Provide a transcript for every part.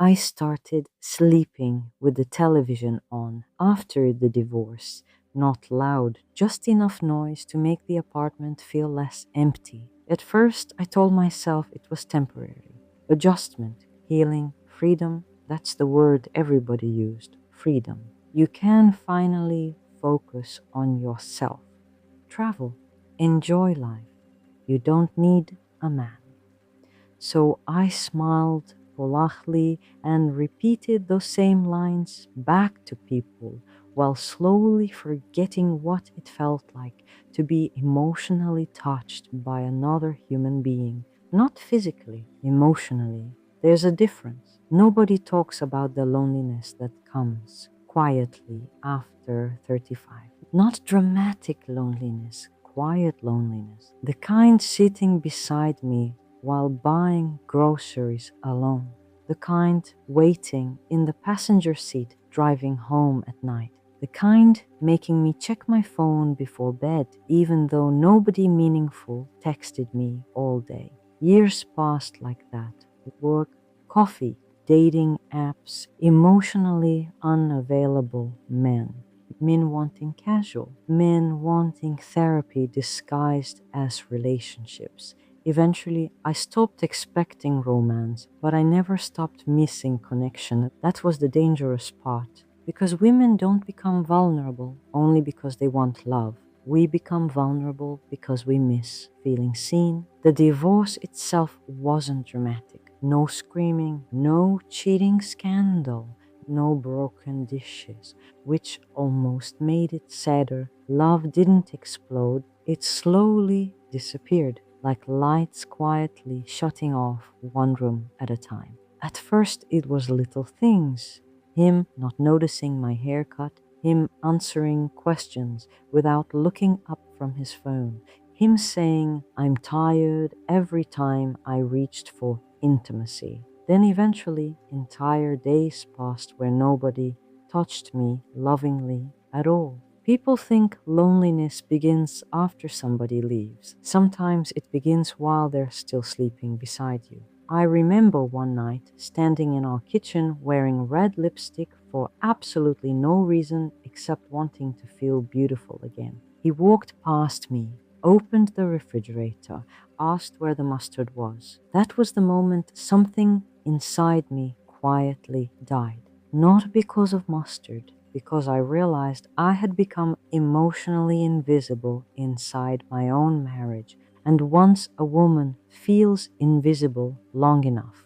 I started sleeping with the television on after the divorce. Not loud, just enough noise to make the apartment feel less empty. At first, I told myself it was temporary. Adjustment, healing, freedom, that's the word everybody used. Freedom. You can finally focus on yourself. Travel. Enjoy life. You don't need a man. So I smiled politely and repeated those same lines back to people while slowly forgetting what it felt like to be emotionally touched by another human being. Not physically, emotionally. There's a difference. Nobody talks about the loneliness that comes quietly after 35. Not dramatic loneliness, quiet loneliness. The kind sitting beside me while buying groceries alone. The kind waiting in the passenger seat driving home at night. The kind making me check my phone before bed even though nobody meaningful texted me all day. Years passed like that. Work, coffee, dating apps, emotionally unavailable men. Men wanting casual, men wanting therapy disguised as relationships. Eventually, I stopped expecting romance, but I never stopped missing connection. That was the dangerous part. Because women don't become vulnerable only because they want love. We become vulnerable because we miss feeling seen. The divorce itself wasn't dramatic. No screaming, no cheating scandal, no broken dishes, which almost made it sadder. Love didn't explode, it slowly disappeared, like lights quietly shutting off one room at a time. At first, it was little things. Him not noticing my haircut, him answering questions without looking up from his phone, him saying, "I'm tired" every time I reached for intimacy. Then eventually, entire days passed where nobody touched me lovingly at all. People think loneliness begins after somebody leaves. Sometimes it begins while they're still sleeping beside you. I remember one night standing in our kitchen wearing red lipstick for absolutely no reason except wanting to feel beautiful again. He walked past me, opened the refrigerator, asked where the mustard was. That was the moment something inside me quietly died. Not because of mustard, because I realized I had become emotionally invisible inside my own marriage. And once a woman feels invisible long enough,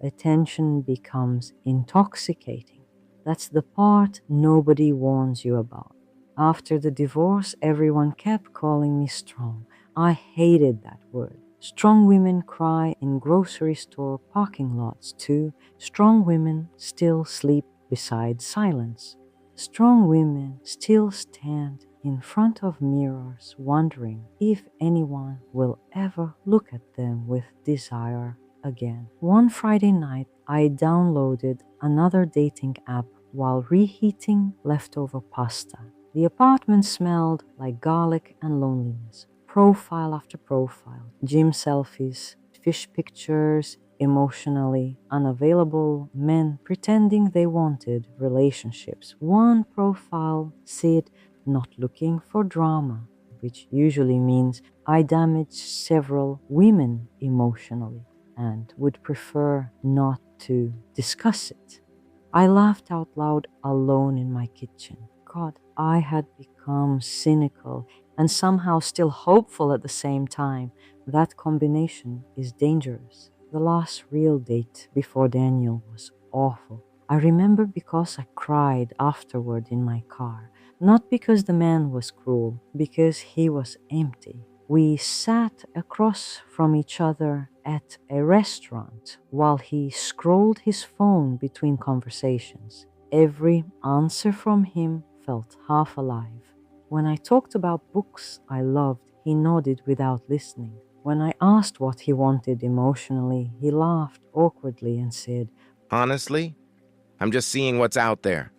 attention becomes intoxicating. That's the part nobody warns you about. After the divorce, everyone kept calling me strong. I hated that word. Strong women cry in grocery store parking lots too. Strong women still sleep beside silence. Strong women still stand in front of mirrors wondering if anyone will ever look at them with desire again. One Friday night, I downloaded another dating app while reheating leftover pasta. The apartment smelled like garlic and loneliness. Profile after profile, gym selfies, fish pictures, emotionally unavailable men pretending they wanted relationships. One profile said, "Not looking for drama," which usually means I damaged several women emotionally and would prefer not to discuss it. I laughed out loud alone in my kitchen. God, I had become cynical and somehow still hopeful at the same time. That combination is dangerous. The last real date before Daniel was awful. I remember because I cried afterward in my car. Not because the man was cruel, because he was empty. We sat across from each other at a restaurant while he scrolled his phone between conversations. Every answer from him felt half alive. When I talked about books I loved, he nodded without listening. When I asked what he wanted emotionally, he laughed awkwardly and said, Honestly, I'm just seeing what's out there.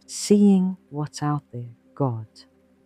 "Seeing what's out there, God."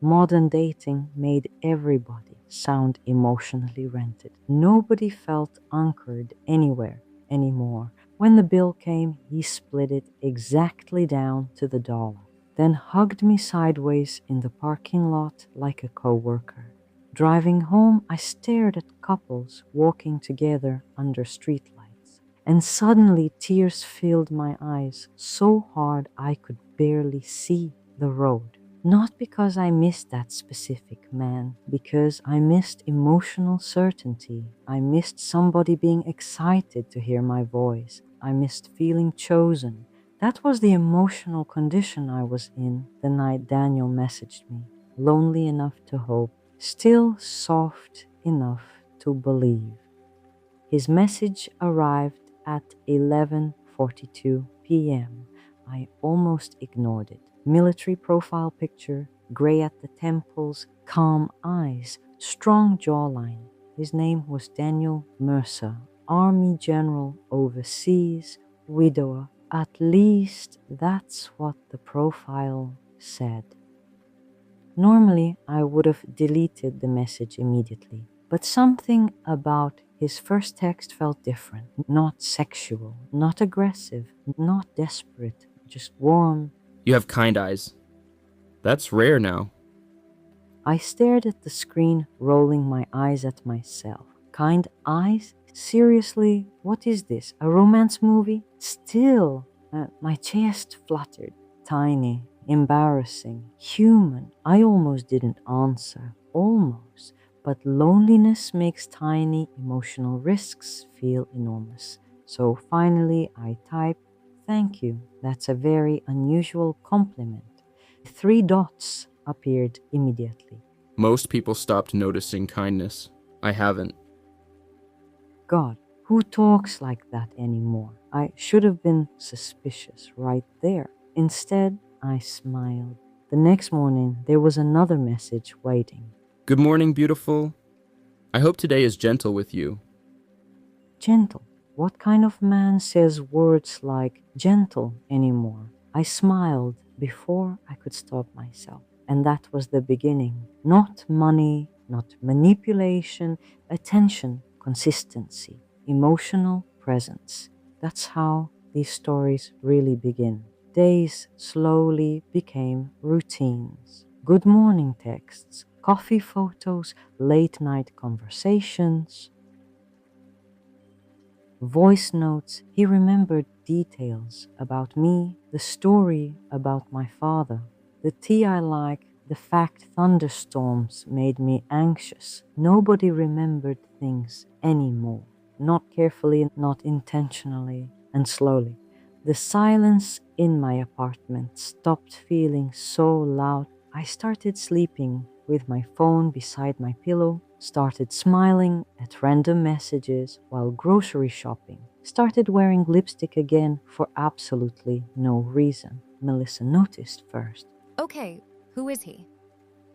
Modern dating made everybody sound emotionally rented. Nobody felt anchored anywhere anymore. When the bill came, he split it exactly down to the dollar, then hugged me sideways in the parking lot like a coworker. Driving home, I stared at couples walking together under streetlights, and suddenly tears filled my eyes so hard I could barely see the road. Not because I missed that specific man, because I missed emotional certainty. I missed somebody being excited to hear my voice. I missed feeling chosen. That was the emotional condition I was in the night Daniel messaged me. Lonely enough to hope, still soft enough to believe. His message arrived at 11:42 p.m. I almost ignored it. Military profile picture, gray at the temples, calm eyes, strong jawline. His name was Daniel Mercer, Army General overseas, widower. At least that's what the profile said. Normally, I would have deleted the message immediately, but something about his first text felt different. Not sexual, not aggressive, not desperate, just warm. You have kind eyes. That's rare now. I stared at the screen, rolling my eyes at myself. Kind eyes? Seriously, what is this? A romance movie? Still, my chest fluttered. Tiny, embarrassing, human. I almost didn't answer. Almost. But loneliness makes tiny emotional risks feel enormous. So finally, I typed, "Thank you. That's a very unusual compliment." Three dots appeared immediately. Most people stopped noticing kindness. I haven't. God, who talks like that anymore? I should have been suspicious right there. Instead, I smiled. The next morning, there was another message waiting. Good morning, beautiful. I hope today is gentle with you. Gentle. What kind of man says words like gentle anymore? I smiled before I could stop myself. And that was the beginning. Not money, not manipulation, attention, consistency, emotional presence. That's how these stories really begin. Days slowly became routines. Good morning texts, coffee photos, late night conversations, voice notes. He remembered details about me, the story about my father, the tea I like, the fact thunderstorms made me anxious. Nobody remembered things anymore. Not carefully, not intentionally, and slowly. The silence in my apartment stopped feeling so loud. I started sleeping with my phone beside my pillow, started smiling at random messages while grocery shopping, started wearing lipstick again for absolutely no reason. Melissa noticed first. Okay, who is he?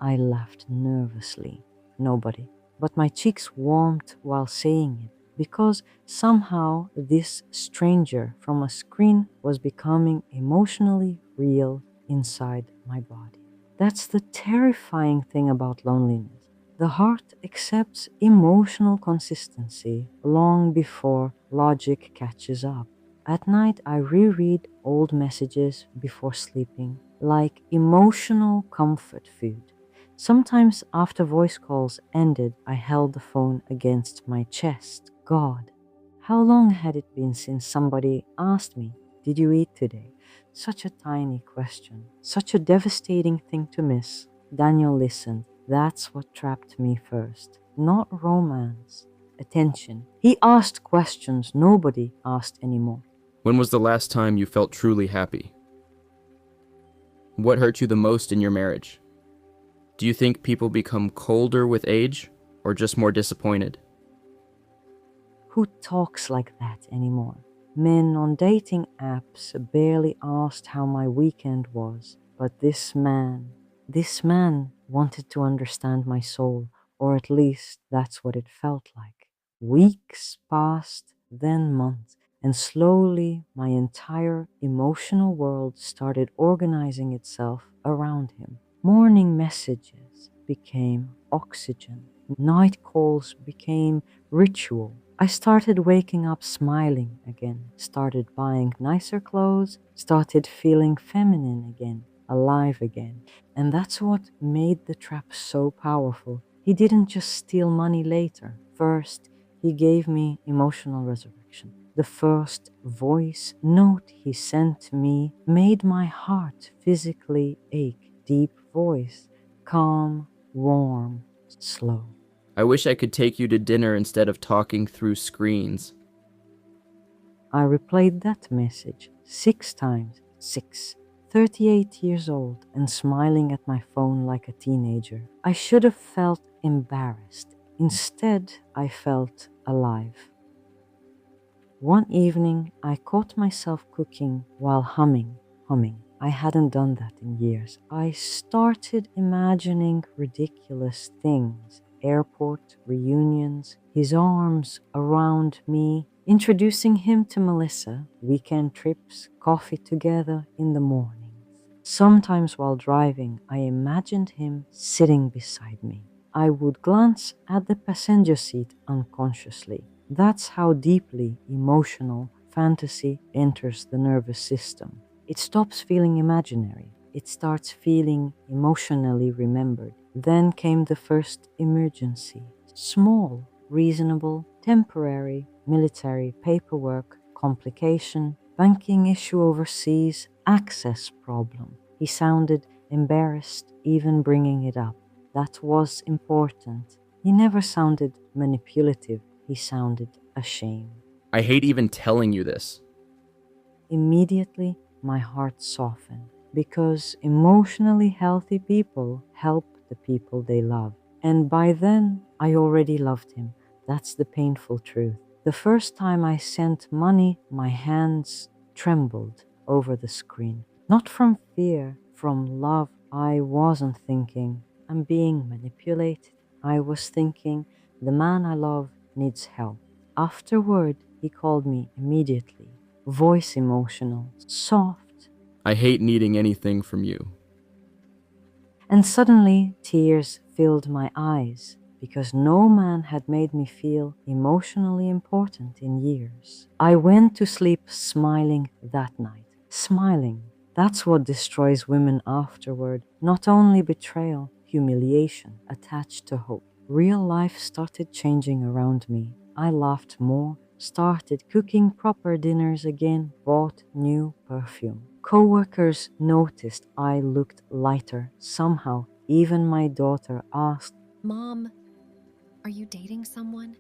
I laughed nervously. Nobody. But my cheeks warmed while saying it, because somehow this stranger from a screen was becoming emotionally real inside my body. That's the terrifying thing about loneliness. The heart accepts emotional consistency long before logic catches up. At night, I reread old messages before sleeping, like emotional comfort food. Sometimes, after voice calls ended, I held the phone against my chest. God, how long had it been since somebody asked me, "Did you eat today?" Such a tiny question, such a devastating thing to miss. Daniel listened. That's what trapped me first. Not romance, attention. He asked questions nobody asked anymore. When was the last time you felt truly happy? What hurt you the most in your marriage? Do you think people become colder with age or just more disappointed? Who talks like that anymore? Men on dating apps barely asked how my weekend was, but this man wanted to understand my soul, or at least that's what it felt like. Weeks passed, then months, and slowly my entire emotional world started organizing itself around him. Morning messages became oxygen. Night calls became ritual. I started waking up smiling again, started buying nicer clothes, started feeling feminine again, alive again. And that's what made the trap so powerful. He didn't just steal money later. First, he gave me emotional resurrection. The first voice note he sent me made my heart physically ache. Deep voice, calm, warm, slow. I wish I could take you to dinner instead of talking through screens. I replayed that message 6 times. 6. 38 years old and smiling at my phone like a teenager. I should have felt embarrassed. Instead, I felt alive. One evening, I caught myself cooking while humming. I hadn't done that in years. I started imagining ridiculous things. Airport reunions, his arms around me, introducing him to Melissa, weekend trips, coffee together in the mornings. Sometimes while driving, I imagined him sitting beside me. I would glance at the passenger seat unconsciously. That's how deeply emotional fantasy enters the nervous system. It stops feeling imaginary. It starts feeling emotionally remembered. Then came the first emergency. Small, reasonable, temporary, military, paperwork, complication, banking issue overseas, access problem. He sounded embarrassed even bringing it up. That was important. He never sounded manipulative. He sounded ashamed. I hate even telling you this. Immediately, my heart softened because emotionally healthy people help the people they love. And by then, I already loved him. That's the painful truth. The first time I sent money, my hands trembled over the screen. Not from fear, from love. I wasn't thinking, I'm being manipulated. I was thinking, the man I love needs help. Afterward, he called me immediately. Voice emotional, soft, I hate needing anything from you. and suddenly tears filled my eyes because no man had made me feel emotionally important in years. I went to sleep smiling that night. Smiling. That's what destroys women afterward. Not only betrayal, humiliation attached to hope. Real life started changing around me. I laughed more, started cooking proper dinners again, bought new perfume. Coworkers noticed I looked lighter somehow. Even my daughter asked, Mom, are you dating someone?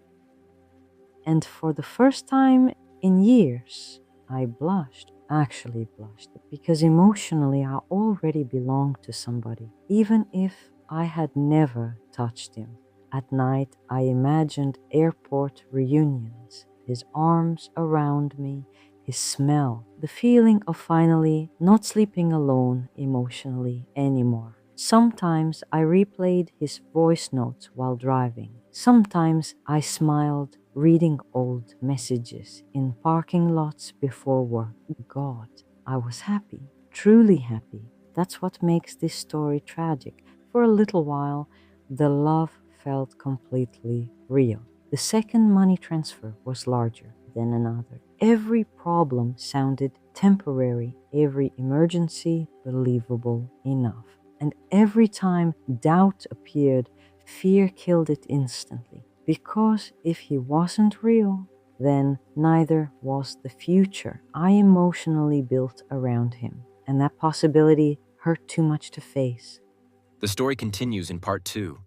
and for the first time in years, I blushed, actually blushed, because emotionally I already belonged to somebody, even if I had never touched him. At night, I imagined airport reunions, his arms around me, his smell, the feeling of finally not sleeping alone emotionally anymore. Sometimes I replayed his voice notes while driving. Sometimes I smiled reading old messages in parking lots before work. God, I was happy, truly happy. That's what makes this story tragic. For a little while, the love felt completely real. The second money transfer was larger than another. Every problem sounded temporary, every emergency believable enough. And every time doubt appeared, fear killed it instantly. Because if he wasn't real, then neither was the future I emotionally built around him. And that possibility hurt too much to face. The story continues in part 2.